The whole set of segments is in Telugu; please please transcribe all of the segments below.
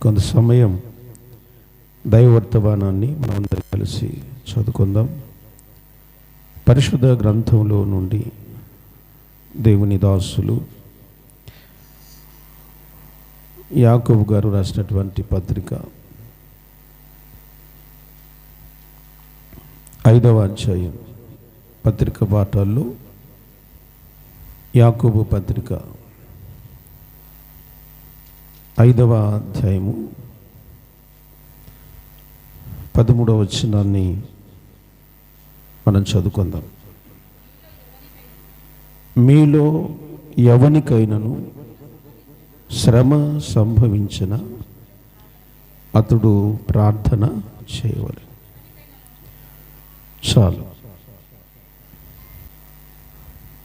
కొంత సమయం దైవవర్తమానాన్ని మనందరం కలిసి చదువుకుందాం. పరిశుద్ధ గ్రంథంలో నుండి దేవుని దాసులు యాకోబు గారు రాసినటువంటి పత్రిక 5వ అధ్యాయం, పత్రిక పాఠాల్లో యాకోబు పత్రిక 5వ అధ్యాయము 13వ వచనాన్ని మనం చదువుకుందాం. మీలో ఎవనికైనను శ్రమ సంభవించిన అతడు ప్రార్థన చేయవలెను. చాలు,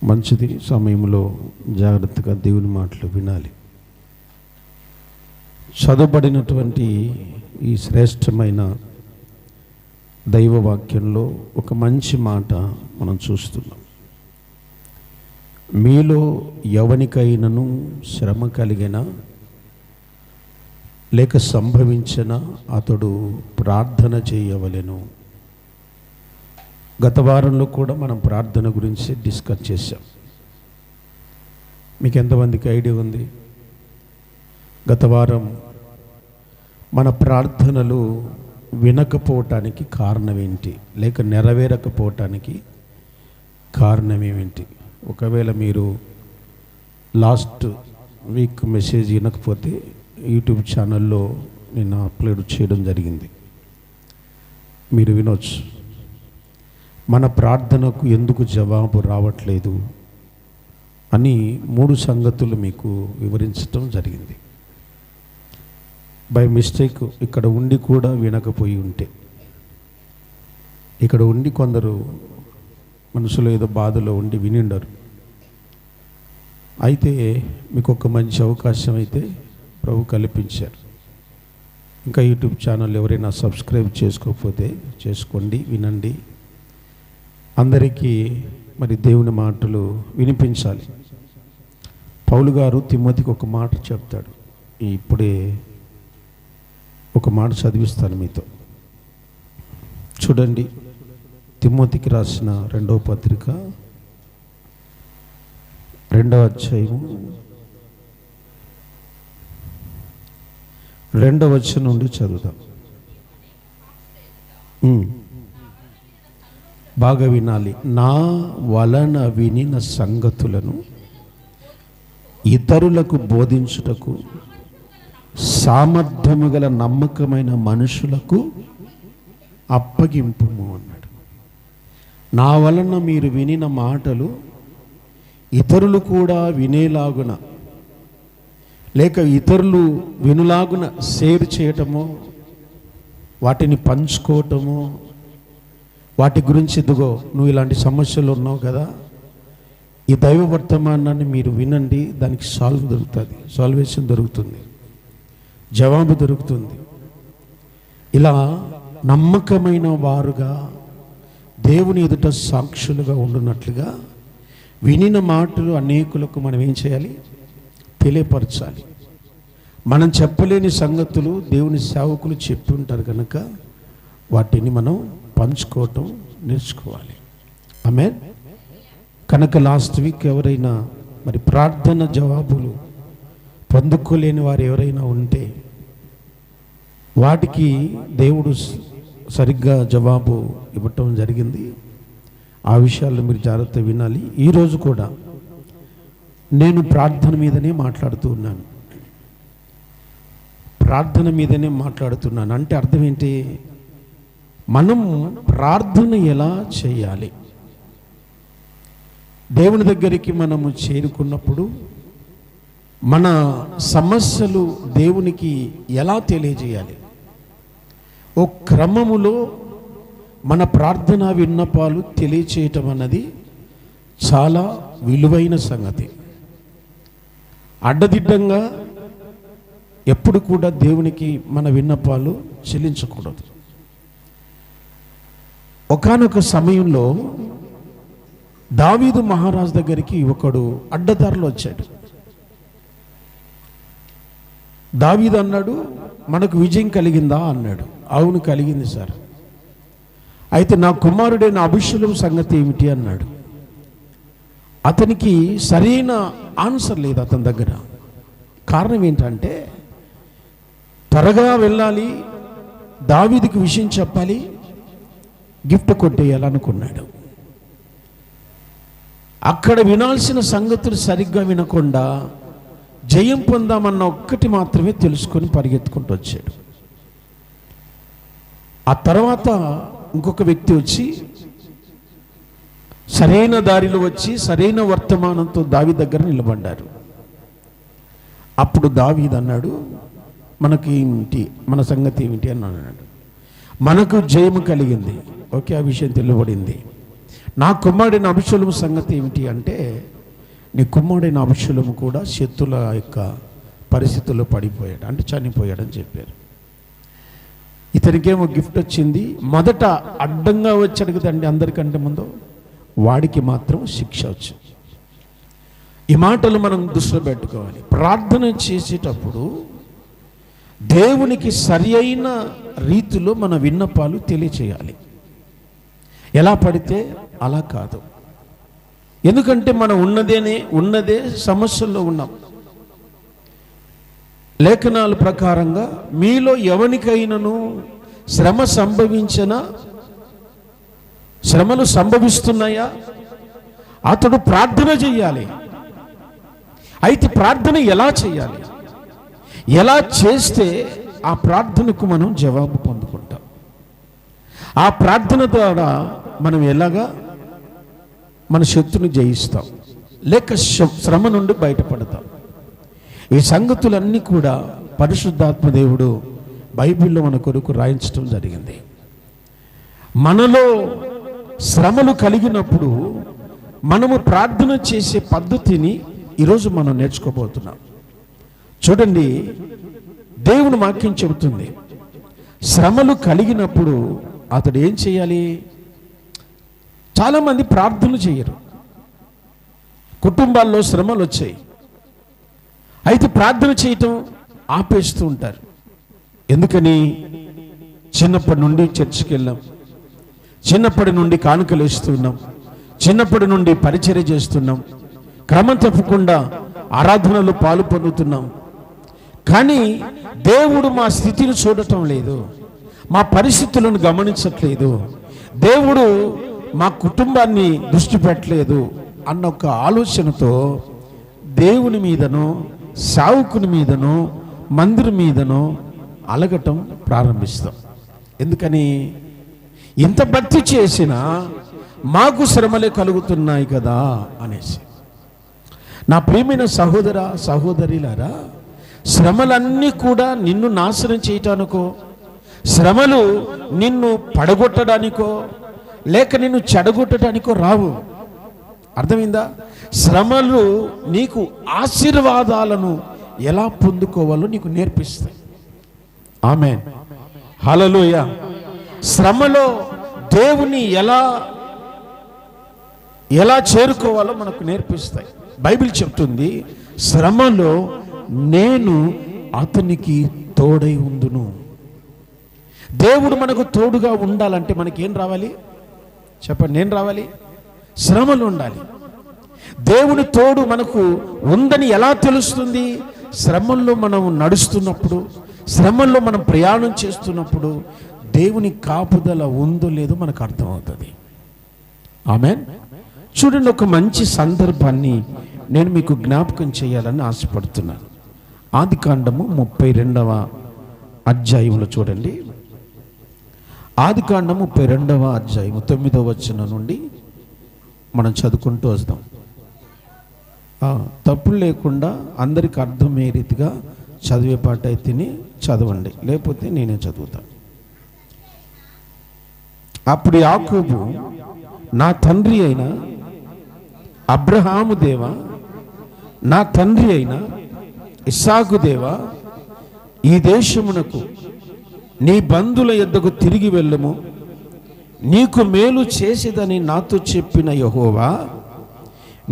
మంచిది. సమయంలో జాగ్రత్తగా దేవుని మాటలు వినాలి. చదవబడినటువంటి ఈ శ్రేష్టమైన దైవవాక్యంలో ఒక మంచి మాట మనం చూస్తున్నాం. మీలో ఎవనికైనను శ్రమ కలిగిన లేక సంభవించిన అతడు ప్రార్థన చేయవలెను. గత వారంలో కూడా మనం ప్రార్థన గురించి డిస్కస్ చేశాం. మీకు ఎంతమందికి ఐడియా ఉంది? గత వారం మన ప్రార్థనలు వినకపోవటానికి కారణం ఏంటి, లేక నెరవేరకపోవటానికి కారణం ఏమిటి? ఒకవేళ మీరు లాస్ట్ వీక్ మెసేజ్ వినకపోతే యూట్యూబ్ ఛానల్లో నేను అప్లోడ్ చేయడం జరిగింది, మీరు వినొచ్చు. మన ప్రార్థనకు ఎందుకు జవాబు రావట్లేదు అని 3 సంగతులు మీకు వివరించడం జరిగింది. బై మిస్టేక్ ఇక్కడ ఉండి కూడా వినకపోయి ఉంటే, ఇక్కడ ఉండి కొందరు మనసులో ఏదో బాధలో ఉండి వినిండరు. అయితే మీకు ఒక మంచి అవకాశం అయితే ప్రభు కల్పించారు. ఇంకా యూట్యూబ్ ఛానల్ ఎవరైనా సబ్స్క్రైబ్ చేసుకోకపోతే చేసుకోండి, వినండి. అందరికీ మరి దేవుని మాటలు వినిపించాలి. పౌలు గారు తిమోతికి ఒక మాట చెప్తాడు. ఇప్పుడే ఒక మాట చదివిస్తాను మీతో, చూడండి. తిమోతికి రాసిన 2వ పత్రిక 2వ అధ్యాయం 2వ వచనం నుండి చదువుదాం. బాగా వినాలి. నా వలన వినిన సంగతులను ఇతరులకు బోధించుటకు సామర్థ్యము గల నమ్మకమైన మనుషులకు అప్పగింపుము అన్నాడు. నా వలన మీరు వినిన మాటలు ఇతరులు కూడా వినేలాగున, లేక ఇతరులు వినులాగున షేర్ చేయటమో, వాటిని పంచుకోవటమో, వాటి గురించి ఇదిగో నువ్వు ఇలాంటి సమస్యలు ఉన్నావు కదా, ఈ దైవ వర్తమానాన్ని మీరు వినండి, దానికి సాల్వేషన్ దొరుకుతుంది, జవాబు దొరుకుతుంది. ఇలా నమ్మకమైన వారుగా దేవుని ఎదుట సాక్షులుగా ఉండున్నట్లుగా వినిన మాటలు అనేకులకు మనం ఏం చేయాలి? తెలియపరచాలి. మనం చెప్పలేని సంగతులు దేవుని సేవకులు చెప్పి ఉంటారు కనుక వాటిని మనం పంచుకోవటం నేర్చుకోవాలి. ఆమేన్. కనుక లాస్ట్ వీక్ ఎవరైనా మరి ప్రార్థన జవాబులు పొందుకోలేని వారు ఎవరైనా ఉంటే వాటికి దేవుడు సరిగ్గా జవాబు ఇవ్వటం జరిగింది. ఆ విషయాల్లో మీరు జాగ్రత్త వినాలి. ఈరోజు కూడా నేను ప్రార్థన మీదనే మాట్లాడుతూ ఉన్నాను. ప్రార్థన మీదనే మాట్లాడుతున్నాను అంటే అర్థం ఏంటి? మనం ప్రార్థన ఎలా చేయాలి? దేవుని దగ్గరికి మనము చేరుకున్నప్పుడు మన సమస్యలు దేవునికి ఎలా తెలియజేయాలి? ఓ క్రమములో మన ప్రార్థనా విన్నపాలు తెలియచేయటం అన్నది చాలా విలువైన సంగతి. అడ్డదిడ్డంగా ఎప్పుడు కూడా దేవునికి మన విన్నపాలు చెల్లించకూడదు. ఒకానొక సమయంలో దావీదు మహారాజు దగ్గరికి ఒకడు అడ్డదారులు వచ్చాడు. దావీదు అన్నాడు, మనకు విజయం కలిగిందా అన్నాడు. అవును కలిగింది సార్. అయితే నా కుమారుడైన అభిషేకం సంగతి ఏమిటి అన్నాడు. అతనికి సరైన ఆన్సర్ లేదు అతని దగ్గర. కారణం ఏంటంటే త్వరగా వెళ్ళాలి, దావీదుకి విషయం చెప్పాలి, గిఫ్ట్ కొట్టేయాలనుకున్నాడు. అక్కడ వినాల్సిన సంగతులు సరిగ్గా వినకుండా జయం పొందామన్న ఒక్కటి మాత్రమే తెలుసుకొని పరిగెత్తుకుంటూ వచ్చాడు. ఆ తర్వాత ఇంకొక వ్యక్తి వచ్చి సరైన దారిలో వచ్చి సరైన వర్తమానంతో దావీదు దగ్గర నిలబడ్డారు. అప్పుడు దావీదు అన్నాడు, మనకి ఏంటి, మన సంగతి ఏమిటి అని అన్నాడు. మనకు జయము కలిగింది, ఓకే, ఆ విషయం తెలియబడింది. నా కుమారుడైన అభిషేకం సంగతి ఏమిటి అంటే, నీ కుమారుడైన అభిషేకం కూడా శత్రుల యొక్క పరిస్థితుల్లో పడిపోయాడు, అంటే చనిపోయాడని చెప్పారు. ఇతనికేమో గిఫ్ట్ వచ్చింది. మొదట అడ్డంగా వచ్చాడు కదండి అందరికంటే ముందు, వాడికి మాత్రం శిక్ష వచ్చింది. ఈ మాటలు మనం దృష్టిలో పెట్టుకోవాలి. ప్రార్థన చేసేటప్పుడు దేవునికి సరి అయిన రీతిలో మన విన్నపాలు తెలియచేయాలి. ఎలా పడితే అలా కాదు. ఎందుకంటే మనం ఉన్నదే సమస్యల్లో ఉన్నాం. లేఖనాల ప్రకారంగా మీలో ఎవరికైనాను శ్రమ సంభవించినా, శ్రమలు సంభవిస్తున్నాయా, అతడు ప్రార్థన చేయాలి. అయితే ప్రార్థన ఎలా చేయాలి? ఎలా చేస్తే ఆ ప్రార్థనకు మనం జవాబు పొందుకుంటాం? ఆ ప్రార్థన ద్వారా మనం ఎలాగా మన శక్తిని జయిస్తాం, లేక శ్రమ నుండి బయటపడతాం? ఈ సంగతులన్నీ కూడా పరిశుద్ధాత్మ దేవుడు బైబిల్లో మన కొరకు రాయించడం జరిగింది. మనలో శ్రమలు కలిగినప్పుడు మనము ప్రార్థన చేసే పద్ధతిని ఈరోజు మనం నేర్చుకోబోతున్నాం. చూడండి, దేవుని వాక్యం చెబుతుంది, శ్రమలు కలిగినప్పుడు అతడు ఏం చేయాలి? చాలామంది ప్రార్థన చేయరు. కుటుంబాల్లో శ్రమలు వచ్చాయి, అయితే ప్రార్థన చేయటం ఆపేస్తూ ఉంటారు. ఎందుకని? చిన్నప్పటి నుండి చర్చికి వెళ్ళాం, చిన్నప్పటి నుండి కానుకలు వేస్తున్నాం, చిన్నప్పటి నుండి పరిచర్య చేస్తున్నాం, క్రమం తప్పకుండా ఆరాధనలో పాలు పొందుతున్నాం. కానీ దేవుడు మా స్థితిని చూడటం లేదు, మా పరిస్థితులను గమనించట్లేదు, దేవుడు మా కుటుంబాన్ని దృష్టి పెట్టలేదు అన్న ఒక ఆలోచనతో దేవుని మీదనో, సేవకుని మీదనో, మందిరం మీదనో అలగటం ప్రారంభిస్తాం. ఎందుకని? ఇంత భక్తి చేసినా మాకు శ్రమలే కలుగుతున్నాయి కదా అనేసి. నా ప్రియమైన సహోదర సహోదరిలారా, శ్రమలన్నీ కూడా నిన్ను నాశనం చేయటానికో, శ్రమలు నిన్ను పడగొట్టడానికో, లేక నిన్ను చెడగొట్టడానికో రావు. అర్థమైందా? శ్రమలు నీకు ఆశీర్వాదాలను ఎలా పొందుకోవాలో నీకు నేర్పిస్తాయి. ఆమేన్, హల్లెలూయా. శ్రమలో దేవుని ఎలా చేరుకోవాలో మనకు నేర్పిస్తాయి. బైబిల్ చెప్తుంది, శ్రమలో నేను అతనికి తోడై ఉందును. దేవుడు మనకు తోడుగా ఉండాలంటే మనకేం రావాలి చెప్పండి? నేను రావాలి, శ్రమలు ఉండాలి. దేవుని తోడు మనకు ఉందని ఎలా తెలుస్తుంది? శ్రమల్లో మనం నడుస్తున్నప్పుడు, శ్రమల్లో మనం ప్రయాణం చేస్తున్నప్పుడు దేవుని కాపుదల ఉందో లేదో మనకు అర్థమవుతుంది. ఆమేన్. చూడండి, ఒక మంచి సందర్భాన్ని నేను మీకు జ్ఞాపకం చేయాలని ఆశపడుతున్నాను. ఆదికాండము 32వ అధ్యాయంలో చూడండి. ఆదికాండము 32వ అధ్యాయము 9వ వచనం నుండి మనం చదువుకుంటూ వస్తాం. తప్పులు లేకుండా అందరికి అర్థమయ్యే రీతిగా చదివే పాట అయితేనే చదవండి, లేకపోతే నేనే చదువుతాను. అప్పుడు యాకోబు, నా తండ్రి అయిన అబ్రహాము దేవా, నా తండ్రి అయిన ఇస్సాకు దేవా, ఈ దేశమునకు నీ బంధువుల యొద్దకు తిరిగి వెళ్ళము, నీకు మేలు చేసేదని నాతో చెప్పిన యెహోవా,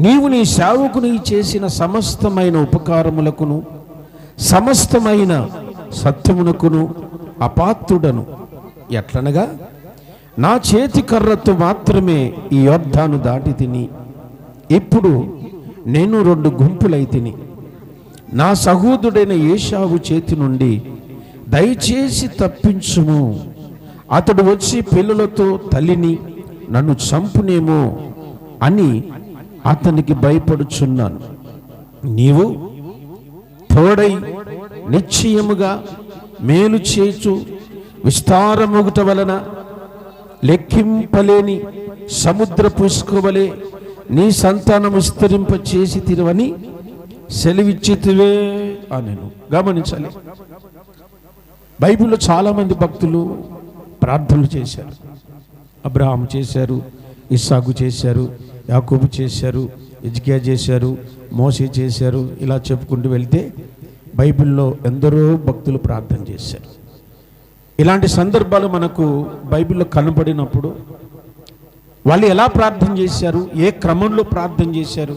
నీవు నీ సేవకుని చేసిన సమస్తమైన ఉపకారములకును సమస్తమైన సత్యమునకును అపాత్రుడను. ఎట్లనగా నా చేతి కర్రతో మాత్రమే ఈ యొర్దాను దాటి తిని ఇప్పుడు నేను 2 గుంపులై తిని. నా సహోదరుడైన ఏశావు చేతి నుండి దయచేసి తప్పించుము. అతడు వచ్చి పిల్లలతో తల్లిని నన్ను చంపునేమో అని అతనికి భయపడుచున్నాను. నీవు తోడై నిశ్చయముగా మేలు చేచు విస్తారముగుట వలన లెక్కింపలేని సముద్ర పుష్కవలే నీ సంతానం విస్తరింప చేసి తిరువని సెలవిచ్చితివే అనెను. గమనించాలి, బైబిల్లో చాలామంది భక్తులు ప్రార్థనలు చేశారు. అబ్రహాము చేశారు, ఇస్సాకు చేశారు, యాకోబు చేశారు, హిజ్కియా చేశారు, మోషే చేశారు. ఇలా చెప్పుకుంటూ వెళ్తే బైబిల్లో ఎందరో భక్తులు ప్రార్థన చేశారు. ఇలాంటి సందర్భాలు మనకు బైబిల్లో కనబడినప్పుడు వాళ్ళు ఎలా ప్రార్థన చేశారు, ఏ క్రమంలో ప్రార్థన చేశారు,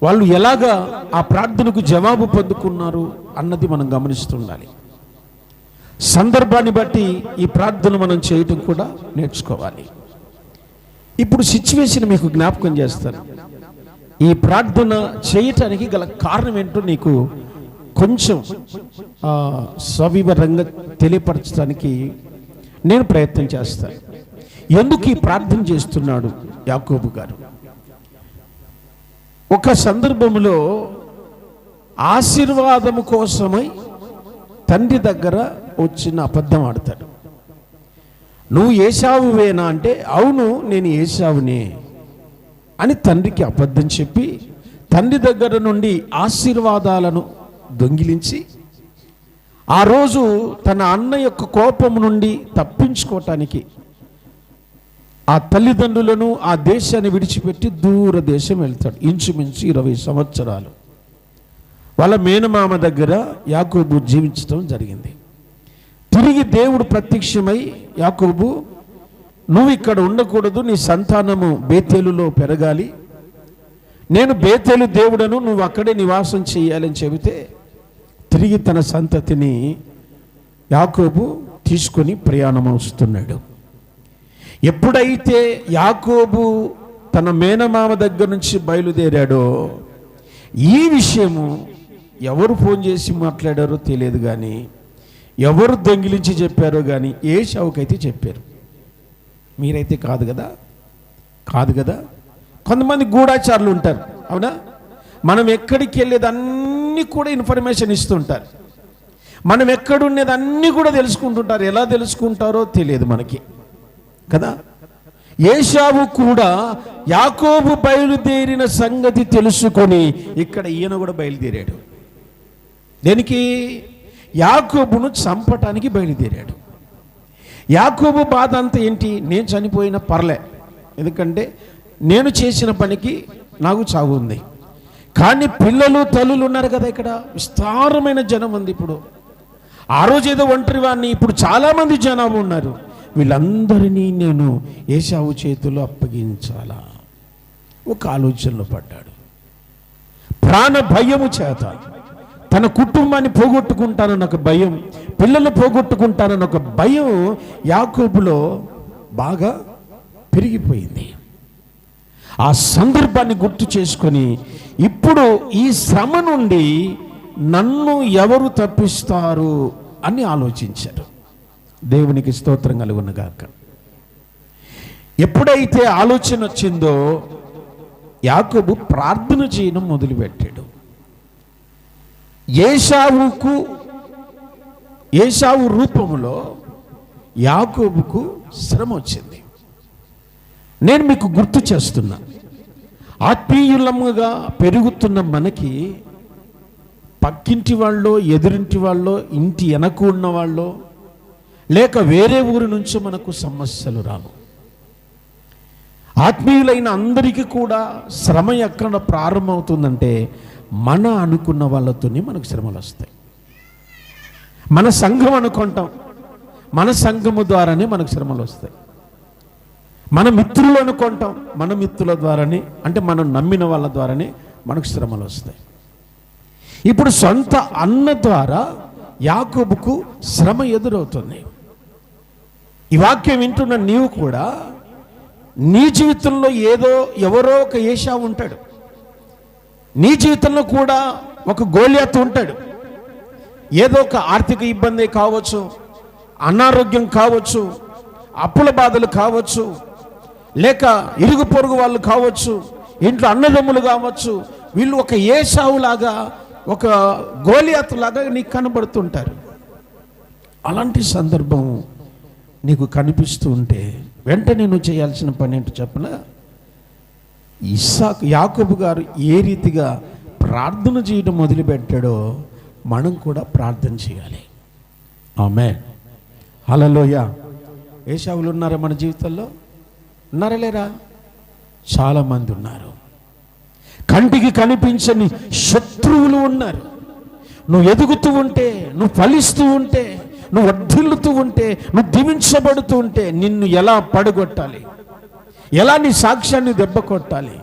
వాళ్ళు ఎలాగా ఆ ప్రార్థనకు జవాబు పొందుకున్నారు అన్నది మనం గమనిస్తుండాలి. సందర్భాన్ని బట్టి ఈ ప్రార్థన మనం చేయటం కూడా నేర్చుకోవాలి. ఇప్పుడు సిచ్యువేషన్ మీకు జ్ఞాపకం చేస్తాను. ఈ ప్రార్థన చేయటానికి గల కారణం ఏంటో నీకు కొంచెం సవివరంగా తెలియపరచడానికి నేను ప్రయత్నం చేస్తాను. ఎందుకు ఈ ప్రార్థన చేస్తున్నాడు యాకోబు గారు? ఒక సందర్భంలో ఆశీర్వాదము కోసమై తండ్రి దగ్గర వచ్చిన అబద్ధం ఆడతాడు. నువ్వు ఏశావువేనా అంటే అవును నేను ఏశావునే అని తండ్రికి అబద్ధం చెప్పి తండ్రి దగ్గర నుండి ఆశీర్వాదాలను దొంగిలించి ఆ రోజు తన అన్న యొక్క కోపం నుండి తప్పించుకోవటానికి ఆ తల్లిదండ్రులను ఆ దేశాన్ని విడిచిపెట్టి దూర దేశం వెళ్తాడు. ఇంచుమించు 20 సంవత్సరాలు వాళ్ళ మేనమామ దగ్గర యాకోబు జీవించడం జరిగింది. తిరిగి దేవుడు ప్రత్యక్షమై యాకోబు నువ్వు ఇక్కడ ఉండకూడదు, నీ సంతానము బేతేలులో పెరగాలి, నేను బేతేలు దేవుడను, నువ్వు అక్కడే నివాసం చేయాలని చెబితే తిరిగి తన సంతతిని యాకోబు తీసుకొని ప్రయాణం వస్తున్నాడు. ఎప్పుడైతే యాకోబు తన మేనమామ దగ్గర నుంచి బయలుదేరాడో ఈ విషయము ఎవరు ఫోన్ చేసి మాట్లాడారో తెలియదు, కానీ ఎవరు దొంగిలించి చెప్పారో కానీ ఏశావుకైతే చెప్పారు. మీరైతే కాదు కదా, కాదు కదా. కొంతమంది గూఢాచారులు ఉంటారు, అవునా? మనం ఎక్కడికి వెళ్ళేది అన్నీ కూడా ఇన్ఫర్మేషన్ ఇస్తుంటారు. మనం ఎక్కడున్నది అన్నీ కూడా తెలుసుకుంటుంటారు. ఎలా తెలుసుకుంటారో తెలియదు మనకి కదా. ఏశావు కూడా యాకోబు బయలుదేరిన సంగతి తెలుసుకొని ఇక్కడ ఈయన కూడా బయలుదేరాడు. దేనికి? యాకోబును చంపటానికి బయలుదేరాడు. యాకోబు బాధ అంతా ఏంటి? నేను చనిపోయిన పర్లే, ఎందుకంటే నేను చేసిన పనికి నాకు చావు ఉంది. కానీ పిల్లలు తల్లులు ఉన్నారు కదా, ఇక్కడ విస్తారమైన జనం ఉంది. ఇప్పుడు ఆ రోజు ఏదో ఒంటరి వాడిని, ఇప్పుడు చాలామంది జనాభా ఉన్నారు. వీళ్ళందరినీ నేను ఏశావు చేతుల్లో అప్పగించాలా? ఒక ఆలోచనలో పడ్డాడు. ప్రాణ భయము చేత తన కుటుంబాన్ని పోగొట్టుకుంటానన్న ఒక భయం, పిల్లలు పోగొట్టుకుంటానన్న ఒక భయం యాకోబులో బాగా పెరిగిపోయింది. ఆ సందర్భాన్ని గుర్తు చేసుకొని ఇప్పుడు ఈ శ్రమ నుండి నన్ను ఎవరు తప్పిస్తారు అని ఆలోచించారు. దేవునికి స్తోత్రం కలుగునుగాక. ఎప్పుడైతే ఆలోచన వచ్చిందో యాకోబు ప్రార్థన చేయడం మొదలుపెట్టాడు. ఏశావు రూపంలో యాకోబుకు శ్రమ వచ్చింది. నేను మీకు గుర్తు చేస్తున్నా, ఆత్మీయులముగా పెరుగుతున్న మనకి పక్కింటి వాళ్ళో, ఎదురింటి వాళ్ళో, ఇంటి వెనక ఉన్న వాళ్ళో, లేక వేరే ఊరి నుంచి మనకు సమస్యలు రావు. ఆత్మీయులైన అందరికీ కూడా శ్రమ ఎక్కడ ప్రారంభమవుతుందంటే మన అనుకున్న వాళ్ళతోనే మనకు శ్రమలు వస్తాయి. మన సంఘం అనుకుంటాం, మన సంఘము ద్వారానే మనకు శ్రమలు వస్తాయి. మన మిత్రులు అనుకుంటాం, మన మిత్రుల ద్వారానే, అంటే మనం నమ్మిన వాళ్ళ ద్వారానే మనకు శ్రమలు వస్తాయి. ఇప్పుడు సొంత అన్న ద్వారా యాకోబుకు శ్రమ ఎదురవుతుంది. ఈ వాక్యం వింటున్న నీవు కూడా నీ జీవితంలో ఎవరో ఒక ఏశావు ఉంటాడు. నీ జీవితంలో కూడా ఒక గోలియాతు ఉంటాడు. ఏదో ఒక ఆర్థిక ఇబ్బంది కావచ్చు, అనారోగ్యం కావచ్చు, అప్పుల బాధలు కావచ్చు, లేక ఇరుగు పొరుగు వాళ్ళు కావచ్చు, ఇంట్లో అన్నదమ్ములు కావచ్చు. వీళ్ళు ఒక ఏశావులాగా, ఒక గోలియాతులాగా నీకు కనబడుతుంటారు. అలాంటి సందర్భం నీకు కనిపిస్తూ ఉంటే వెంటనే నువ్వు చేయాల్సిన పని ఏంటో చెప్పన? యాకోబు గారు ఏ రీతిగా ప్రార్థన చేయడం మొదలుపెట్టాడో మనం కూడా ప్రార్థన చేయాలి. ఆమేన్, హల్లెలూయా. ఏశావులు ఉన్నారా మన జీవితంలో? ఉన్నారా లేరా? చాలామంది ఉన్నారు. కంటికి కనిపించని శత్రువులు ఉన్నారు. నువ్వు ఎదుగుతూ ఉంటే, నువ్వు ఫలిస్తూ ఉంటే, నువ్వు వర్ధిల్లుతూ ఉంటే, నువ్వు దీవించబడుతూ ఉంటే నిన్ను ఎలా పడగొట్టాలి, ఎలా నీ సాక్ష్యాన్ని దెబ్బ కొట్టాలి,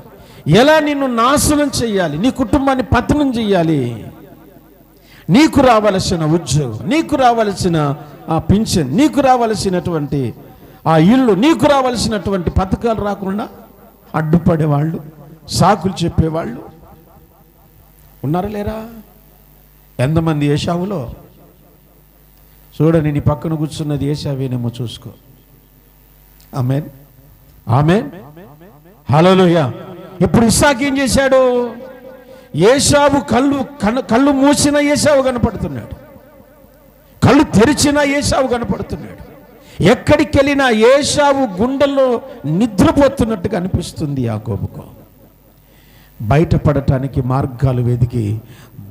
ఎలా నిన్ను నాశనం చేయాలి, నీ కుటుంబాన్ని పతనం చేయాలి, నీకు రావలసిన ఉద్యోగం, నీకు రావలసిన ఆ పింఛన్, నీకు రావలసినటువంటి ఆ ఇల్లు, నీకు రావలసినటువంటి పథకాలు రాకుండా అడ్డుపడేవాళ్ళు, సాకులు చెప్పేవాళ్ళు ఉన్నారా లేరా? ఎంతమంది ఏశావులో? చూడండి, నీ పక్కన కూర్చున్నది ఏశావేనేమో చూసుకో. ఆమేన్, ఆమేన్, హల్లెలూయా. ఇప్పుడు ఇస్సాకు ఏం చేశాడు? ఏశావు కళ్ళు మూసిన ఏశావు కనపడుతున్నాడు, కళ్ళు తెరిచిన ఏశావు కనపడుతున్నాడు. ఎక్కడికి వెళ్ళినా ఏశావు గుండెల్లో నిద్రపోతున్నట్టుగా అనిపిస్తుంది యాకోబుకు. బయటపడటానికి మార్గాలు వెతికి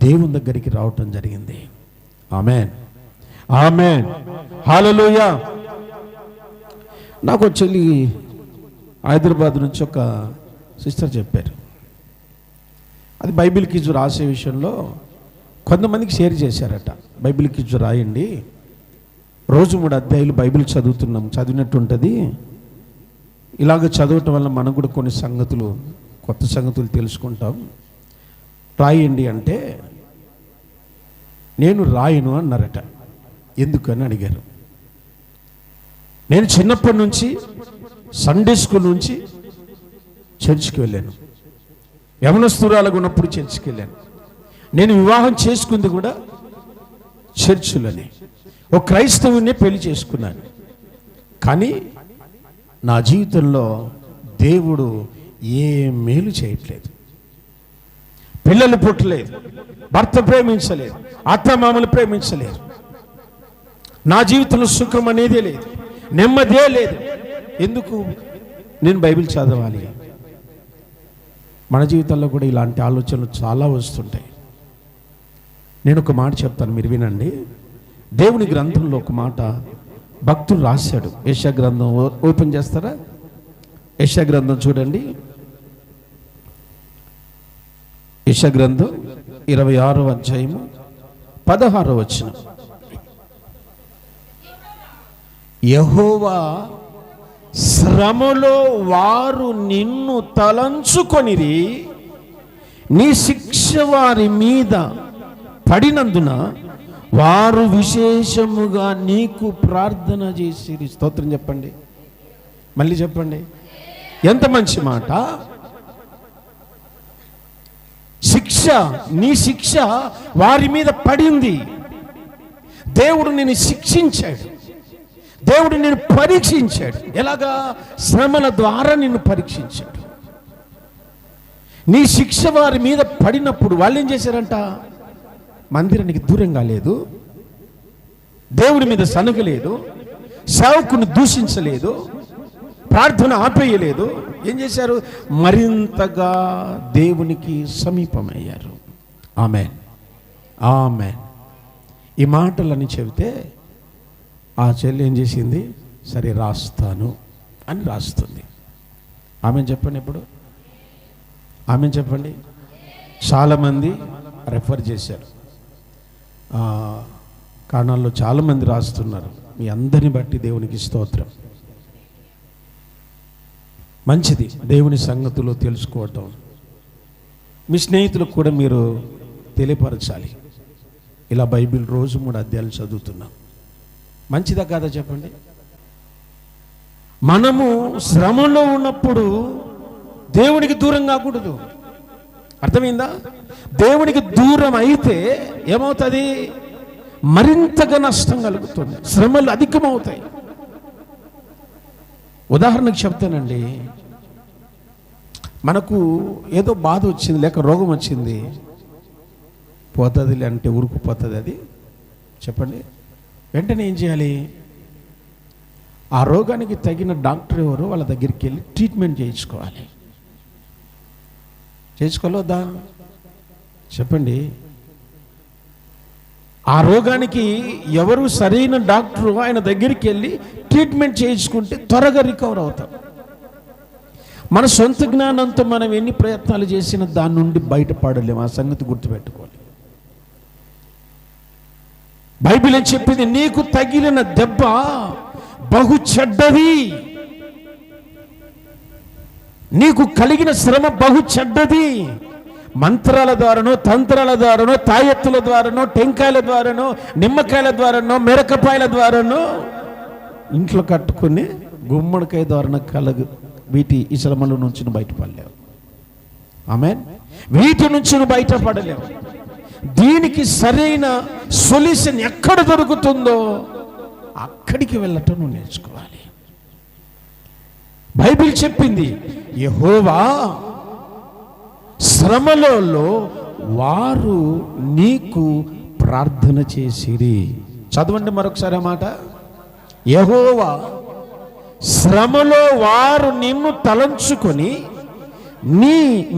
దేవుని దగ్గరికి రావటం జరిగింది. ఆమేన్, ఆమేన్, హల్లెలూయా. నాకు చెల్లి హైదరాబాద్ నుంచి ఒక సిస్టర్ చెప్పారు. అది బైబిల్ క్విజ్ రాసే విషయంలో కొంతమందికి షేర్ చేశారట. బైబిల్ క్విజ్ రాయండి, రోజు 3 అధ్యాయులు బైబిల్ చదువుతున్నాం, చదివినట్టు ఉంటుంది. ఇలాగ చదవటం వల్ల మనకు కూడా కొన్ని సంగతులు, కొత్త సంగతులు తెలుసుకుంటాం, రాయండి అంటే నేను రాయను అన్నారట. ఎందుకని అడిగారు. నేను చిన్నప్పటి నుంచి సండే స్కూల్ నుంచి చర్చికి వెళ్ళాను. యవనస్తురాలుగా ఉన్నప్పుడు చర్చికి వెళ్ళాను. నేను వివాహం చేసుకుంది కూడా చర్చిలోనే. ఒక క్రైస్తవుని పెళ్లి చేసుకున్నాను. కానీ నా జీవితంలో దేవుడు ఏ మేలు చేయట్లేదు. పిల్లలు పుట్టలేదు, భర్త ప్రేమించలేదు, అత్తమామలు ప్రేమించలేదు. నా జీవితంలో సుఖం అనేదే లేదు, నెమ్మదే లేదు. ఎందుకు? నేను బైబిల్ చదవాలి. మన జీవితంలో కూడా ఇలాంటి ఆలోచనలు చాలా వస్తుంటాయి. నేను ఒక మాట చెప్తాను, మీరు వినండి. దేవుని గ్రంథంలో ఒక మాట భక్తుడు రాశాడు. యెషయా గ్రంథం ఓపెన్ చేస్తారా? యెషయా గ్రంథం చూడండి. యెషయా గ్రంథం 26వ అధ్యాయము 16వ వచనం. యెహోవా శ్రమలో వారు నిన్ను తలంచుకొనిరి, నీ శిక్ష వారి మీద పడినందున వారు విశేషముగా నీకు ప్రార్థన చేసిరి. స్తోత్రం చెప్పండి, మళ్ళీ చెప్పండి. ఎంత మంచి మాట. శిక్ష, నీ శిక్ష వారి మీద పడింది. దేవుడు నిన్ను శిక్షించాడు, దేవుడు నిన్ను పరీక్షించాడు. ఎలాగా? శ్రమల ద్వారా నిన్ను పరీక్షించాడు. నీ శిక్ష వారి మీద పడినప్పుడు వాళ్ళు ఏం చేశారంట? మందిరానికి దూరంగా లేదు, దేవుడి మీద సనగలేదు, సేవకుని దూషించలేదు, ప్రార్థన ఆపేయలేదు. ఏం చేశారు? మరింతగా దేవునికి సమీపమయ్యారు. ఆమేన్, ఆమేన్. ఈ మాటలని చెబితే ఆ చెల్లి ఏం చేసింది? సరే రాస్తాను అని రాస్తుంది. ఆమెను చెప్పండి. ఇప్పుడు ఆమెను చెప్పండి. చాలామంది రెఫర్ చేశారు, కారణాల్లో చాలామంది రాస్తున్నారు. మీ అందరిని బట్టి దేవునికి స్తోత్రం. మంచిది దేవుని సంగతులు తెలుసుకోవటం. మీ స్నేహితులకు కూడా మీరు తెలియపరచాలి. ఇలా బైబిల్ రోజు 3 అధ్యాయాలు చదువుతున్నాం. మంచిదా కాదా చెప్పండి? మనము శ్రమలో ఉన్నప్పుడు దేవునికి దూరం కాకూడదు. అర్థమైందా? దేవునికి దూరం అయితే ఏమవుతుంది? మరింతగా నష్టం కలుగుతుంది, శ్రమలు అధికమవుతాయి. ఉదాహరణకు చెప్తానండి, మనకు ఏదో బాధ వచ్చింది లేక రోగం వచ్చింది, పోతుంది అంటే ఉరుకుపోతుంది అది చెప్పండి. వెంటనే ఏం చేయాలి? ఆ రోగానికి తగిన డాక్టర్ ఎవరు వాళ్ళ దగ్గరికి వెళ్ళి ట్రీట్మెంట్ చేయించుకోవాలి. చేసుకోలేదా చెప్పండి? ఆ రోగానికి ఎవరు సరైన డాక్టరు ఆయన దగ్గరికి వెళ్ళి ట్రీట్మెంట్ చేయించుకుంటే త్వరగా రికవర్ అవుతాం. మన సొంత జ్ఞానంతో మనం ఎన్ని ప్రయత్నాలు చేసినా దాని నుండి బయటపడలేము. ఆ సంగతి గుర్తుపెట్టుకోవాలి. బైబిల్ ఏం చెప్పింది? నీకు తగిలిన దెబ్బ బహు చెడ్డది, నీకు కలిగిన శ్రమ బహు చెడ్డది. మంత్రాల ద్వారానో, తంత్రాల ద్వారానో, తాయెత్తుల ద్వారానో, టెంకాయల ద్వారానో, నిమ్మకాయల ద్వారానో, మిరకపాయల ద్వారానో, ఇంట్లో కట్టుకుని గుమ్మడికాయ ద్వారా వీటి ఈ శ్రమల నుంచి బయటపడలేవు. ఆమేన్. వీటి నుంచి బయటపడలేవు. దీనికి సరైన సొల్యూషన్ ఎక్కడ దొరుకుతుందో అక్కడికి వెళ్ళటం నువ్వు నేర్చుకోవాలి. బైబిల్ చెప్పింది, యెహోవా శ్రమలలో వారు నీకు ప్రార్థన చేసిరి. చదవండి మరొకసారి ఆ మాట. యెహోవా శ్రమలో వారు నిన్ను తలంచుకొని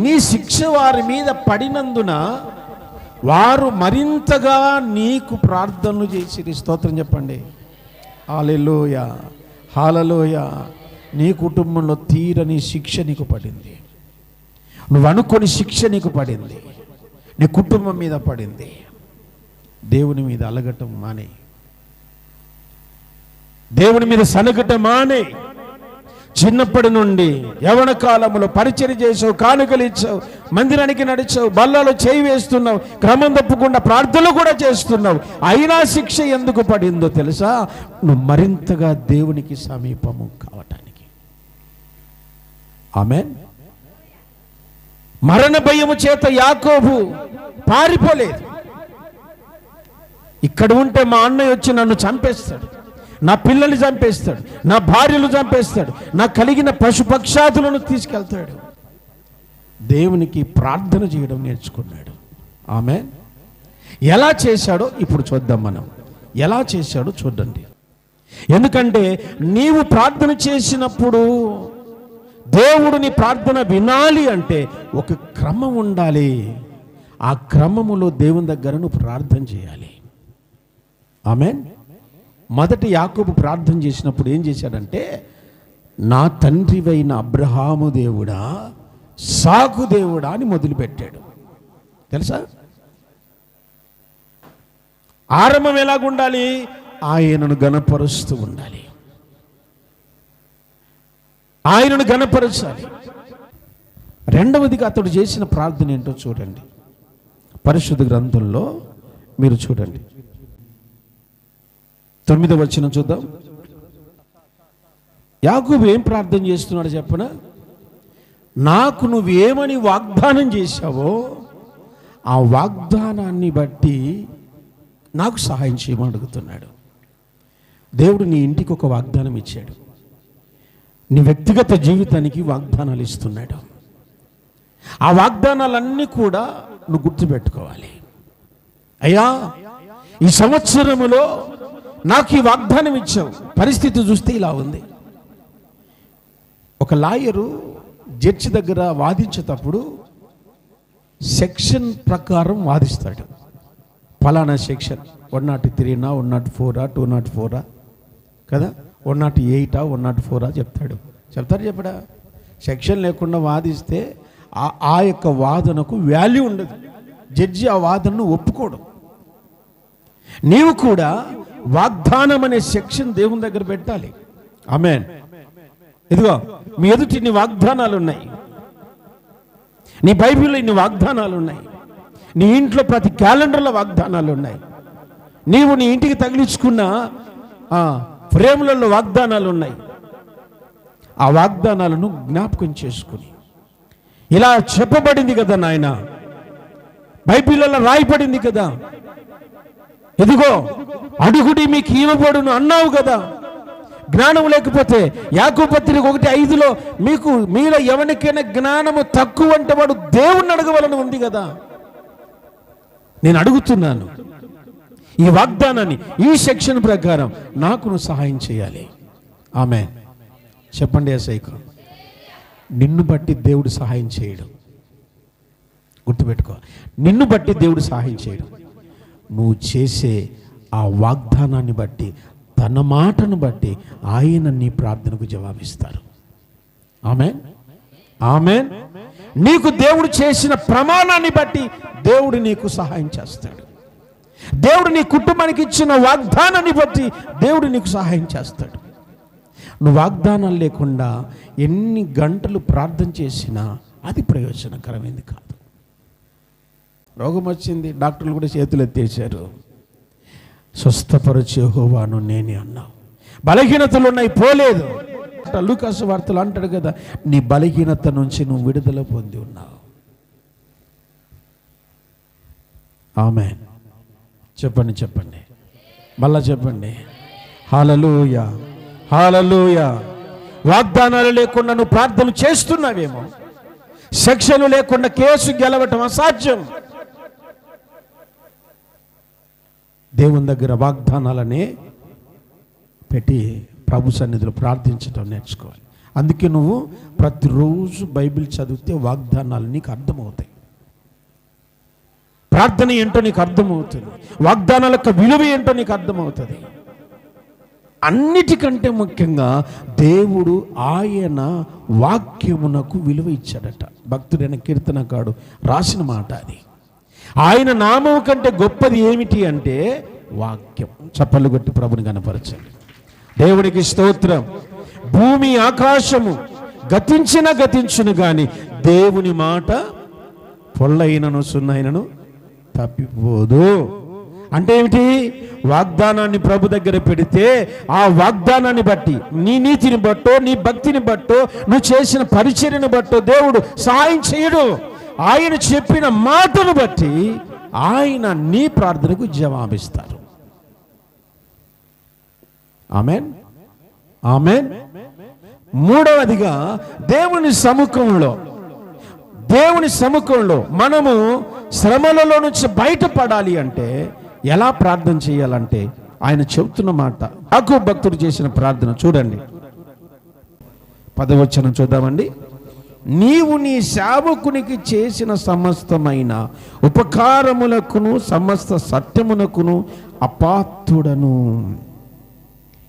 నీ శిక్ష వారి మీద పడినందున వారు మరింతగా నీకు ప్రార్థనలు చేసిరి. స్తోత్రం చెప్పండి. హల్లెలూయా, హల్లెలూయా. నీ కుటుంబంలో తీరని శిక్ష నీకు పడింది. నువ్వు అనుకోని శిక్ష నీకు పడింది, నీ కుటుంబం మీద పడింది. దేవుని మీద అలగటం మానే, దేవుని మీద సనగటం మానే. చిన్నప్పటి నుండి యవ్వన కాలంలో పరిచర్య చేసావు, కానుకలు ఇచ్చావు, మందిరానికి నడిచావు, బల్లలో చేయి వేస్తున్నావు, క్రమం తప్పకుండా ప్రార్థనలు కూడా చేస్తున్నావు. అయినా శిక్ష ఎందుకు పడిందో తెలుసా? నువ్వు మరింతగా దేవునికి సమీపము కావటానికి. ఆమేన్. మరణ భయము చేత యాకోబు పారిపోలేదు. ఇక్కడ ఉంటే మా అన్నయ్య వచ్చి నన్ను చంపేస్తాడు, నా పిల్లల్ని చంపేస్తాడు, నా భార్యలు చంపేస్తాడు, నాకు కలిగిన పశుపక్షాదులను తీసుకెళ్తాడు. దేవునికి ప్రార్థన చేయడం నేర్చుకున్నాడు. ఆమేన్. ఎలా చేశాడో ఇప్పుడు చూద్దాం. మనం ఎలా చేశాడో చూడండి. ఎందుకంటే నీవు ప్రార్థన చేసినప్పుడు దేవుడు నీ ప్రార్థన వినాలి అంటే ఒక క్రమం ఉండాలి. ఆ క్రమములో దేవుని దగ్గర నువ్వు ప్రార్థన చేయాలి. ఆమేన్. మొదటి యాకోబు ప్రార్థన చేసినప్పుడు ఏం చేశాడంటే, నా తండ్రివైన అబ్రహాము దేవుడా, సాకు దేవుడా అని మొదలుపెట్టాడు. తెలుసా? ఆరంభం ఎలాగుండాలి? ఆయనను గణపరుస్తూ ఉండాలి, ఆయనను గణపరచాలి. రెండవదిగా అతడు చేసిన ప్రార్థన ఏంటో చూడండి. పరిశుద్ధ గ్రంథంలో మీరు చూడండి, 9వ వచనం చూద్దాం. యాకోబు ఏం ప్రార్థన చేస్తున్నాడు చెప్పనా? నాకు నువ్వేమని వాగ్దానం చేశావో ఆ వాగ్దానాన్ని బట్టి నాకు సహాయం చేయమని అడుగుతున్నాడు. దేవుడు నీ ఇంటికి ఒక వాగ్దానం ఇచ్చాడు, నీ వ్యక్తిగత జీవితానికి వాగ్దానాలు ఇస్తున్నాడు. ఆ వాగ్దానాలన్నీ కూడా నువ్వు గుర్తుపెట్టుకోవాలి. అయ్యా, ఈ సంవత్సరములో నాకు ఈ వాగ్దానం ఇచ్చావు. పరిస్థితి చూస్తే ఇలా ఉంది. ఒక లాయరు జడ్జి దగ్గర వాదించేటప్పుడు సెక్షన్ ప్రకారం వాదిస్తాడు. ఫలానా సెక్షన్ 103 104 204 కదా, 108 104 చెప్తారు చెప్పడా? సెక్షన్ లేకుండా వాదిస్తే ఆ యొక్క వాదనకు వాల్యూ ఉండదు. జడ్జి ఆ వాదనను ఒప్పుకోడు. నీవు కూడా వాగ్దానం అనే సెక్షన్ దేవుని దగ్గర పెట్టాలి. ఆమేన్. ఇదిగో మీ ఎదుటి ఇన్ని వాగ్దానాలు ఉన్నాయి, నీ బైబిల్లో ఇన్ని వాగ్దానాలు ఉన్నాయి, నీ ఇంట్లో ప్రతి క్యాలెండర్లో వాగ్దానాలు ఉన్నాయి. నీవు నీ ఇంటికి తగిలించుకున్న ఫ్రేములలో వాగ్దానాలు ఉన్నాయి. ఆ వాగ్దానాలను జ్ఞాపకం చేసుకుని, ఇలా చెప్పబడింది కదా నాయన, బైబిల్లో రాయబడింది కదా, ఇదిగో అడుగుడి మీకు ఇవ్వబడును అన్నావు కదా. జ్ఞానం లేకపోతే యాకోబు పత్రిక 1:5 మీకు మీలో ఎవరికైనా జ్ఞానము తక్కువ అంటే వాడు దేవుణ్ణి అడగవలని ఉంది కదా. నేను అడుగుతున్నాను, ఈ వాగ్దానాన్ని ఈ సెక్షన్ ప్రకారం నాకు నువ్వు సహాయం చేయాలి. ఆమేన్. చెప్పండి యేసయ్యకు. నిన్ను బట్టి దేవుడు సహాయం చేయడం, గుర్తుపెట్టుకో. నిన్ను బట్టి దేవుడు సహాయం చేయడం, నువ్వు చేసే ఆ వాగ్దానాన్ని బట్టి, తన మాటను బట్టి ఆయన నీ ప్రార్థనకు జవాబిస్తారు. ఆమేన్, ఆమేన్. నీకు దేవుడు చేసిన ప్రమాణాన్ని బట్టి దేవుడు నీకు సహాయం చేస్తాడు. దేవుడు నీ కుటుంబానికి ఇచ్చిన వాగ్దానాన్ని బట్టి దేవుడు నీకు సహాయం చేస్తాడు. నువ్వు వాగ్దానాలు లేకుండా ఎన్ని గంటలు ప్రార్థన చేసినా అది ప్రయోజనకరమైంది కాదు. రోగం వచ్చింది, డాక్టర్లు కూడా చేతులు ఎత్తేసారు. స్వస్థపరచు యెహోవాను నేనే అన్నావు. బలహీనతలు ఉన్నాయి, పోలేదు. లూకాసు వార్తలు అంటాడు కదా, నీ బలహీనత నుంచి నువ్వు విడుదల పొంది ఉన్నావు. ఆమేన్. చెప్పండి, చెప్పండి, మళ్ళా చెప్పండి. హల్లెలూయా, హల్లెలూయా. వాగ్దానాలు లేకుండా నువ్వు ప్రార్థన చేస్తున్నావేమో. శిక్షలు లేకుండా కేసు గెలవటం అసాధ్యం. దేవుని దగ్గర వాగ్దానాలనే పెట్టి ప్రభు సన్నిధిలో ప్రార్థించడం నేర్చుకోవాలి. అందుకే నువ్వు ప్రతిరోజు బైబిల్ చదివితే వాగ్దానాలు నీకు అర్థమవుతాయి. ప్రార్థన ఏంటో నీకు అర్థమవుతుంది. వాగ్దానాల యొక్క విలువ ఏంటో నీకు అర్థమవుతుంది. అన్నిటికంటే ముఖ్యంగా దేవుడు ఆయన వాక్యమునకు విలువ ఇచ్చాడట. భక్తుడైన కీర్తనకారుడు రాసిన మాట అది. ఆయన నామం కంటే గొప్పది ఏమిటి అంటే వాక్యం. చప్పలు కొట్టి ప్రభుని కనపరచండి. దేవునికి స్తోత్రం. భూమి ఆకాశము గతించును గాని దేవుని మాట పొల్లైనను సున్నైనను తప్పిపోదు. అంటే ఏమిటి? వాగ్దానాన్ని ప్రభు దగ్గర పెడితే ఆ వాగ్దానాన్ని బట్టి, నీ నీతిని బట్టో, నీ భక్తిని బట్టో, నువ్వు చేసిన పరిచర్యను బట్టో దేవుడు సహాయం చేయడు. ఆయన చెప్పిన మాటను బట్టి ఆయన నీ ప్రార్థనకు జవాబిస్తారు. ఆమేన్, ఆమేన్. మూడవదిగా దేవుని సముఖంలో మనము శ్రమలలో నుంచి బయటపడాలి అంటే ఎలా ప్రార్థన చేయాలంటే ఆయన చెబుతున్న మాట. యాకోబు భక్తుడు చేసిన ప్రార్థన చూడండి, 10వ వచనం చూద్దామండి. నీవు నీ సేవకునికి చేసిన సమస్తమైన ఉపకారములకును సమస్త సత్యమునకును అపాత్రుడను.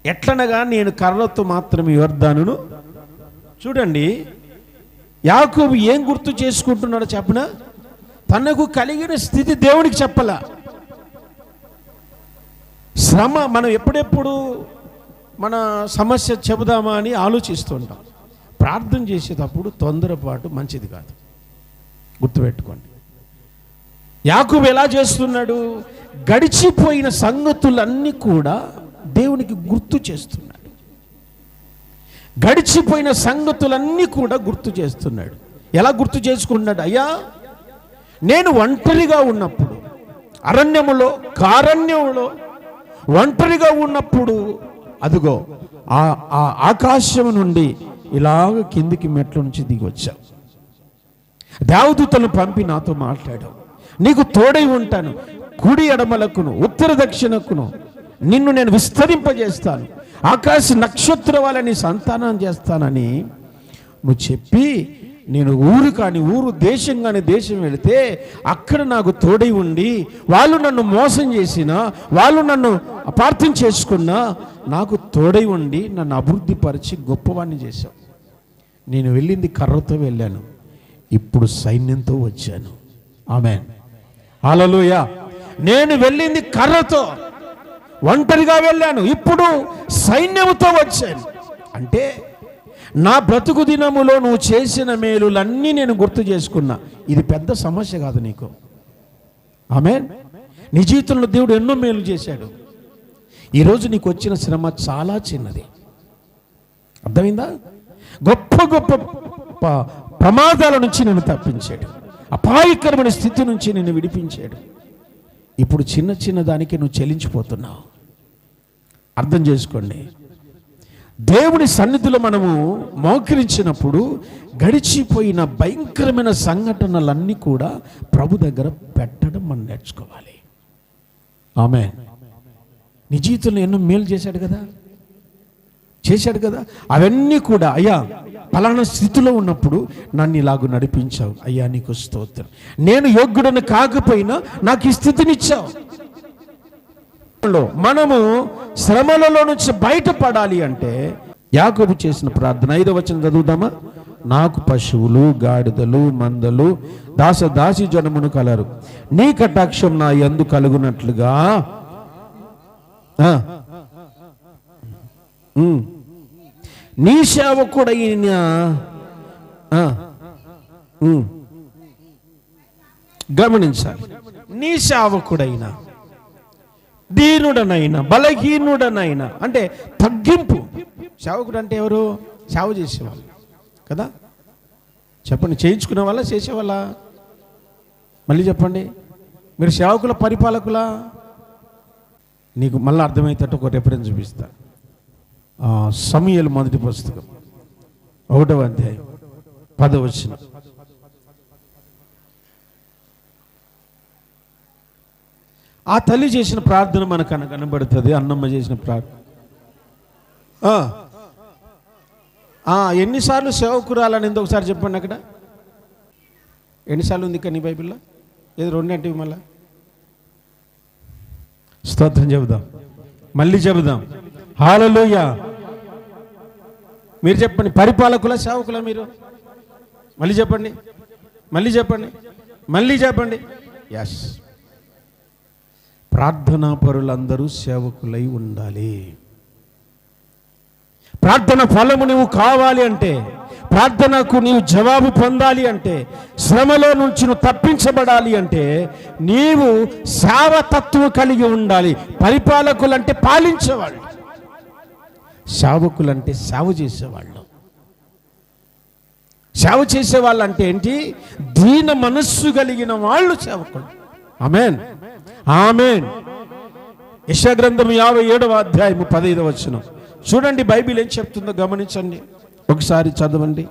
ఎట్లనగా నేను కర్రతో మాత్రమే యొర్దానును. చూడండి, యాకోబు ఏం గుర్తు చేసుకుంటున్నాడో చెప్పనా? తనకు కలిగిన స్థితి దేవునికి చెప్పలా. శ్రమ, మనం ఎప్పుడెప్పుడు మన సమస్య చెబుదామా అని ఆలోచిస్తుంటాం. ప్రార్థన చేసేటప్పుడు తొందరపాటు మంచిది కాదు, గుర్తుపెట్టుకోండి. యాకోబు ఎలా చేస్తున్నాడు? గడిచిపోయిన సంగతులన్నీ కూడా దేవునికి గుర్తు చేస్తున్నాడు. గడిచిపోయిన సంగతులన్నీ కూడా గుర్తు చేస్తున్నాడు. ఎలా గుర్తు చేసుకున్నాడు? అయ్యా, నేను ఒంటరిగా ఉన్నప్పుడు, అరణ్యములో కారణ్యములో ఒంటరిగా ఉన్నప్పుడు, అదిగో ఆ ఆకాశం నుండి ఇలాగ కిందికి మెట్ల నుంచి దిగి వచ్చావు. దేవదూతలను పంపి నాతో మాట్లాడావు. నీకు తోడై ఉంటాను, కుడి ఎడమలకును ఉత్తర దక్షిణకును నిన్ను నేను విస్తరింపజేస్తాను, ఆకాశ నక్షత్రాలని సంతానం చేస్తానని నువ్వు చెప్పి, నేను ఊరు కాని ఊరు, దేశం కాని దేశం వెళితే అక్కడ నాకు తోడై ఉండి, వాళ్ళు నన్ను మోసం చేసినా, వాళ్ళు నన్ను అపార్థం చేసుకున్నా, నాకు తోడై ఉండి నన్ను అభివృద్ధి పరిచి గొప్పవాణ్ణి చేశావు. నేను వెళ్ళింది కర్రతో వెళ్ళాను, ఇప్పుడు సైన్యంతో వచ్చాను. ఆమేన్, హల్లెలూయా. నేను వెళ్ళింది కర్రతో, ఒంటరిగా వెళ్ళాను, ఇప్పుడు సైన్యంతో వచ్చాను. అంటే నా బ్రతుకు దినములో నువ్వు చేసిన మేలులన్నీ నేను గుర్తు చేసుకున్నా. ఇది పెద్ద సమస్య కాదు నీకు. ఆమేన్. నీ జీవితంలో దేవుడు ఎన్నో మేలు చేశాడు. ఈరోజు నీకు వచ్చిన శ్రమ చాలా చిన్నది. అర్థమైందా? గొప్ప గొప్ప ప్రమాదాల నుంచి నిన్ను తప్పించాడు. అపాయకరమైన స్థితి నుంచి నిన్ను విడిపించాడు. ఇప్పుడు చిన్న చిన్న దానికి నువ్వు చెల్లించిపోతున్నావు. అర్థం చేసుకోండి. దేవుని సన్నిధిలో మనము మోకరించినప్పుడు గడిచిపోయిన భయంకరమైన సంఘటనలన్నీ కూడా ప్రభు దగ్గర పెట్టడం మనం నేర్చుకోవాలి. ఆమేన్. నీ జీవితంలో ఎన్నో మేలు చేశాడు కదా. అవన్నీ కూడా అయ్యా పలానా స్థితిలో ఉన్నప్పుడు నన్ను ఇలాగ నడిపించావు, అయ్యా నీకు స్తోత్రం. నేను యోగ్యుడని కాకపోయినా నాకు ఈ స్థితినిచ్చావు. మనము శ్రమలలో నుంచి బయటపడాలి అంటే యాకోబు చేసిన ప్రార్థన 5వ వచనం చదువుదామా? నాకు పశువులు, గాడిదలు, మందలు, దాసి జనమును కలరు. నీ కటాక్షం నా యందు కలుగునట్లుగా నీ సేవకుడైన గమనించాలి. నీ సేవకుడైన దీనుడనైనా బలహీనుడనైనా, అంటే తగ్గింపు. సేవకుడు అంటే ఎవరు? సేవ చేసేవాళ్ళు కదా. చెప్పండి, చేయించుకునే వాళ్ళ, చేసేవాళ్ళ? మళ్ళీ చెప్పండి. మీరు సేవకుల, పరిపాలకులా? నీకు మళ్ళీ అర్థమయ్యేటట్టు ఒక రెఫరెన్స్ చూపిస్తా. సమూయేలు మొదటి పుస్తకం 1వ అధ్యాయం 10వ వచనం. ఆ తల్లి చేసిన ప్రార్థన మనకు కనబడుతుంది. అన్నమ్మ చేసిన ప్రార్థన. ఎన్నిసార్లు సేవకురాలని ఎందుకు ఒకసారి చెప్పండి. అక్కడ ఎన్నిసార్లు ఉంది కానీ బైబిల్లో? ఏదో 2 అంటే మళ్ళా స్తోత్రం చెబుదాం, మళ్ళీ చెబుదాం. హల్లెలూయా. మీరు చెప్పండి, పరిపాలకుల, సేవకుల? మీరు మళ్ళీ చెప్పండి. ఎస్. ప్రార్థనా పరులందరూ సేవకులై ఉండాలి. ప్రార్థన ఫలము నువ్వు కావాలి అంటే, ప్రార్థనకు నీవు జవాబు పొందాలి అంటే, శ్రమలో నుంచి నువ్వు తప్పించబడాలి అంటే నీవు సేవతత్వం కలిగి ఉండాలి. పరిపాలకులంటే పాలించేవాళ్ళు, సేవకులంటే సేవ చేసేవాళ్ళు. సేవ చేసేవాళ్ళు అంటే ఏంటి? దీన మనస్సు కలిగిన వాళ్ళు సేవకులు. ఆమేన్, ఆమేన్. యెషయా గ్రంథం 57వ అధ్యాయం 15వ వచనం చూడండి. బైబిల్ ఏం చెప్తుందో గమనించండి, ఒకసారి చదవండి.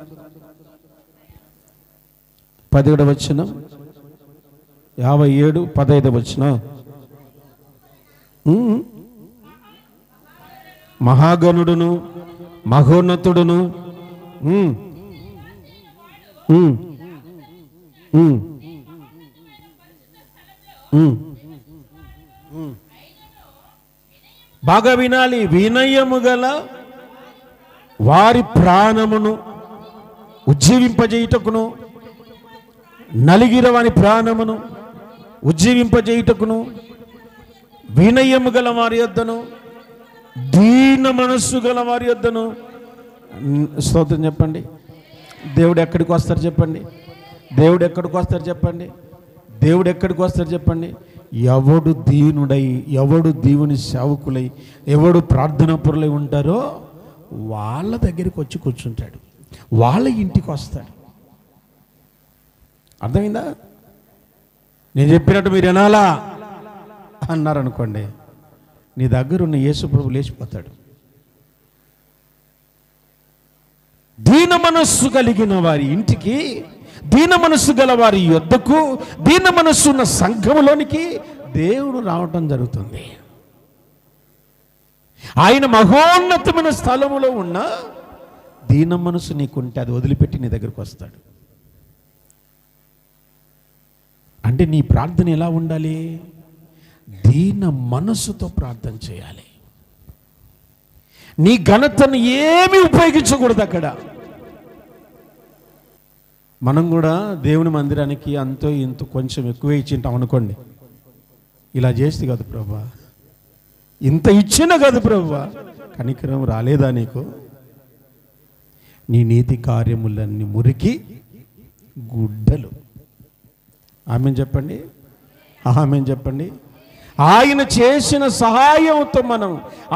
17వ వచనం, 57, 15వ వచనం. మహాగణుడును మహోన్నతుడును బాగా వినాలి. వినయము గల వారి ప్రాణమును ఉజ్జీవింపజేయుటకును, నలిగిన వారి ప్రాణమును ఉజ్జీవింపజేయుటకును, వినయము గల వారి యొద్దను, దీన మనస్సు గల వారి యొద్దను. స్తోత్రం చెప్పండి. దేవుడు ఎక్కడికి వస్తారు చెప్పండి? దేవుడు ఎక్కడికి వస్తారు చెప్పండి? దేవుడు ఎక్కడికి వస్తారు చెప్పండి? ఎవడు దీనుడై, ఎవడు దేవుని సేవకులై, ఎవడు ప్రార్థనా పరులై ఉంటారో వాళ్ళ దగ్గరికి వచ్చి కూర్చుంటాడు, వాళ్ళ ఇంటికి వస్తాడు. అర్థమైందా? నేను చెప్పినట్టు మీరు వినాలా అన్నారనుకోండి, నీ దగ్గర ఉన్న యేసు ప్రభు లేచిపోతాడు. దీన మనస్సు కలిగిన వారి ఇంటికి, దీన మనస్సు గల వారి యొద్దకు, దీన మనస్సు ఉన్న సంఘములోనికి దేవుడు రావటం జరుగుతుంది. ఆయన మహోన్నతమైన స్థలములో ఉన్న దీన మనస్సు నీకుంటే అది వదిలిపెట్టి నీ దగ్గరకు వస్తాడు. అంటే నీ ప్రార్థన ఎలా ఉండాలి? దీన మనస్సుతో ప్రార్థన చేయాలి. నీ ఘనతను ఏమీ ఉపయోగించకూడదు అక్కడ. మనం కూడా దేవుని మందిరానికి అంతో ఇంత కొంచెం ఎక్కువ ఇచ్చింటాం అనుకోండి. ఇలా చేస్తే కాదు ప్రభా, ఇంత ఇచ్చిన కాదు ప్రభా, కనికరం రాలేదా నీకు? నీ నీతి కార్యములన్నీ మురికి గుడ్డలు. ఆమెన్ చెప్పండి, ఆమెన్ చెప్పండి. ఆయన చేసిన సహాయంతో మనం,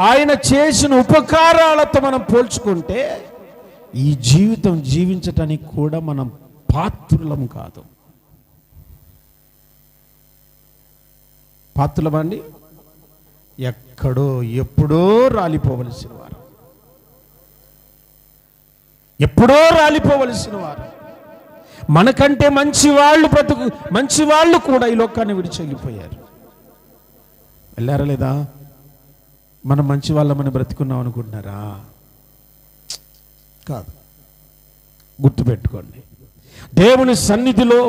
ఆయన చేసిన ఉపకారాలతో మనం పోల్చుకుంటే ఈ జీవితం జీవించటానికి కూడా మనం పాత్రులం కాదు. పాత్రులమండి? ఎక్కడో ఎప్పుడో రాలిపోవలసిన వారు, ఎప్పుడో రాలిపోవలసిన వారు. మనకంటే మంచి వాళ్ళు కూడా ఈ లోకాన్ని విడిచి వెళ్ళిపోయారు. వెళ్ళారా లేదా? మనం మంచి వాళ్ళమని బ్రతికున్నాం అనుకుంటున్నారా? కాదు. గుర్తుపెట్టుకోండి, దేవుని సన్నిధిలో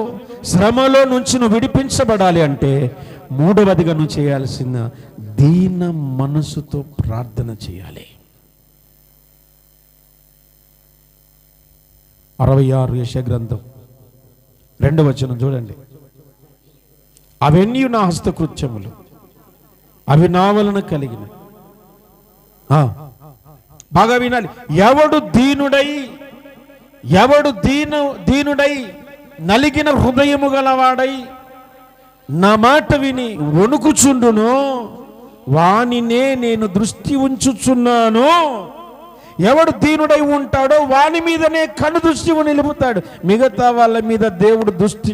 శ్రమలో నుంచి నువ్వు విడిపించబడాలి అంటే మూడవదిగా నువ్వు చేయాల్సిన దీన మనసుతో ప్రార్థన చేయాలి. 66 యెషయా గ్రంథం 2వ వచనం చూడండి. అవన్నీ నా హస్తకృత్యములు, అవి నా వలన కలిగిన. బాగా వినాలి. ఎవడు దీనుడై నలిగిన హృదయము గలవాడై నా మాట విని వణుకుచుండును, వానినే నేను దృష్టి ఉంచుచున్నాను. ఎవడు దీనుడై ఉంటాడో వాని మీదనే కను దృష్టి నిలుపుతాడు. మిగతా వాళ్ళ మీద దేవుడు దృష్టి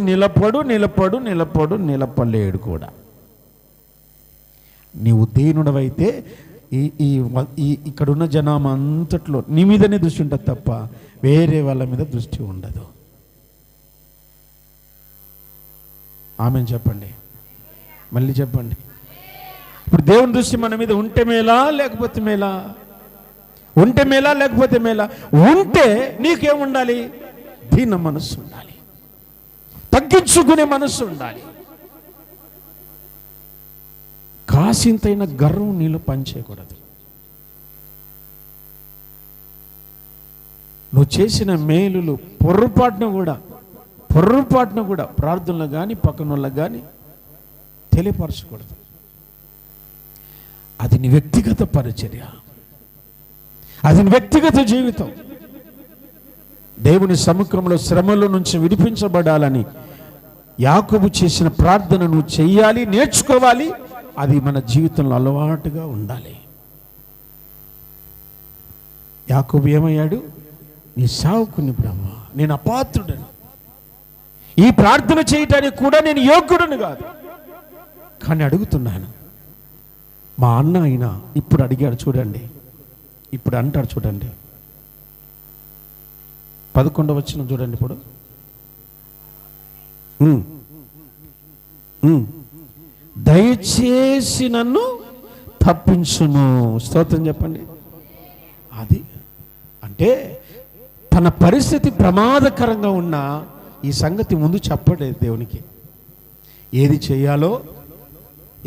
నిలపలేడు కూడా. నీవు దీనుడవైతే ఇక్కడున్న జనామా అంతట్లో నీ మీదనే దృష్టి ఉంటుంది తప్ప వేరే వాళ్ళ మీద దృష్టి ఉండదు. ఆమెన్ చెప్పండి, మళ్ళీ చెప్పండి. ఇప్పుడు దేవుని దృష్టి మన మీద ఉంటే మేలా లేకపోతే మేలా? ఉంటే మేలా లేకపోతే మేలా? ఉంటే నీకేముండాలి? దీన మనస్సు ఉండాలి, తగ్గించుకునే మనస్సు ఉండాలి. కాసింతైన గర్వం నీలో పనిచేయకూడదు. నువ్వు చేసిన మేలులు పొర్రపాటును కూడా ప్రార్థనలు కానీ పక్కన వాళ్ళకి కానీ తెలియపరచకూడదు. అది నీ వ్యక్తిగత పరిచర్య, అది నీ వ్యక్తిగత జీవితం. దేవుని సముఖంలో శ్రమల నుంచి విడిపించబడాలని యాకోబు చేసిన ప్రార్థన నువ్వు చెయ్యాలి, నేర్చుకోవాలి. అది మన జీవితంలో అలవాటుగా ఉండాలి. యాకోబు ఏమయ్యాడు? నీ సేవకుని బ్రహ్మ, నేను అపాత్రుడను, ఈ ప్రార్థన చేయటానికి కూడా నేను యోగ్యుడను కాదు, కానీ అడుగుతున్నాను. మా అన్న ఆయన ఇప్పుడు అడిగాడు చూడండి, ఇప్పుడు అంటాడు చూడండి. 11వ వచనం చూడండి. ఇప్పుడు దయచేసి నన్ను తప్పించును. స్తోత్రం చెప్పండి. అది అంటే తన పరిస్థితి ప్రమాదకరంగా ఉన్నా ఈ సంగతి ముందు చెప్పలేదు దేవునికి. ఏది చేయాలో,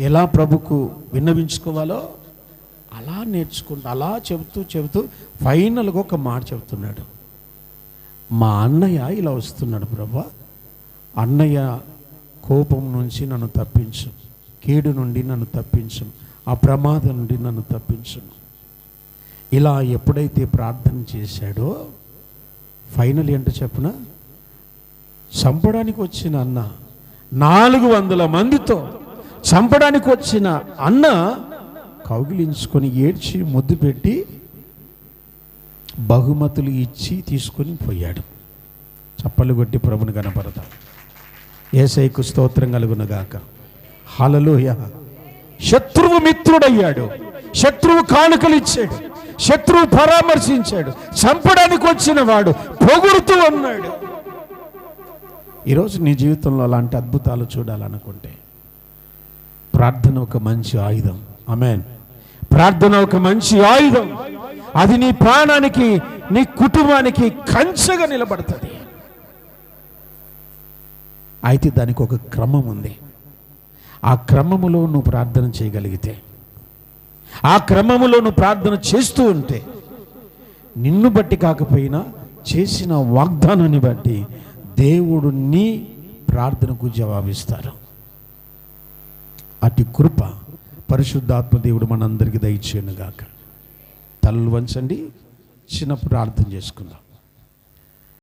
ఎలా ప్రభుకు విన్నవించుకోవాలో అలా నేర్చుకుంటూ అలా చెబుతూ ఫైనల్గా ఒక మాట చెబుతున్నాడు. మా అన్నయ్య ఇలా వస్తున్నాడు ప్రభా, అన్నయ్య కోపం నుంచి నన్ను తప్పించు, కీడు నుండి నన్ను తప్పించు, ఆ ప్రమాదం నుండి నన్ను తప్పించు. ఇలా ఎప్పుడైతే ప్రార్థన చేశాడో ఫైనల్ ఏంటో చెప్పిన, చంపడానికి వచ్చిన అన్న, 400 మందితో చంపడానికి వచ్చిన అన్న కౌగిలించుకొని ఏడ్చి ముద్దు పెట్టి బహుమతులు ఇచ్చి తీసుకొని పోయాడు. చప్పలు కొట్టి ప్రభుని కనపడతాం. యేసయ్యకు స్తోత్రం కలుగునుగాక. హల్లెలూయా. శత్రువు మిత్రుడయ్యాడు, శత్రువు కానుకలు ఇచ్చాడు, శత్రువు పరామర్శించాడు, చంపడానికి వచ్చిన వాడు పొగుడుతూ ఉన్నాడు. ఈరోజు నీ జీవితంలో అలాంటి అద్భుతాలు చూడాలనుకుంటే ప్రార్థన ఒక మంచి ఆయుధం. ఆమేన్. ప్రార్థన ఒక మంచి ఆయుధం. అది నీ ప్రాణానికి, నీ కుటుంబానికి కంచెగా నిలబడుతుంది. అయితే దానికి ఒక క్రమం ఉంది. ఆ క్రమములో నువ్వు ప్రార్థన చేయగలిగితే, ఆ క్రమములో నువ్వు ప్రార్థన చేస్తూ ఉంటే, నిన్ను బట్టి కాకపోయినా చేసిన వాగ్దానాన్ని బట్టి దేవుడు నీ ప్రార్థనకు జవాబిస్తారు. అటు కృప పరిశుద్ధాత్మ దేవుడు మనందరికీ దయచేయునుగాక. తలలు వంచండి, చిన్న ప్రార్థన చేసుకుందాం.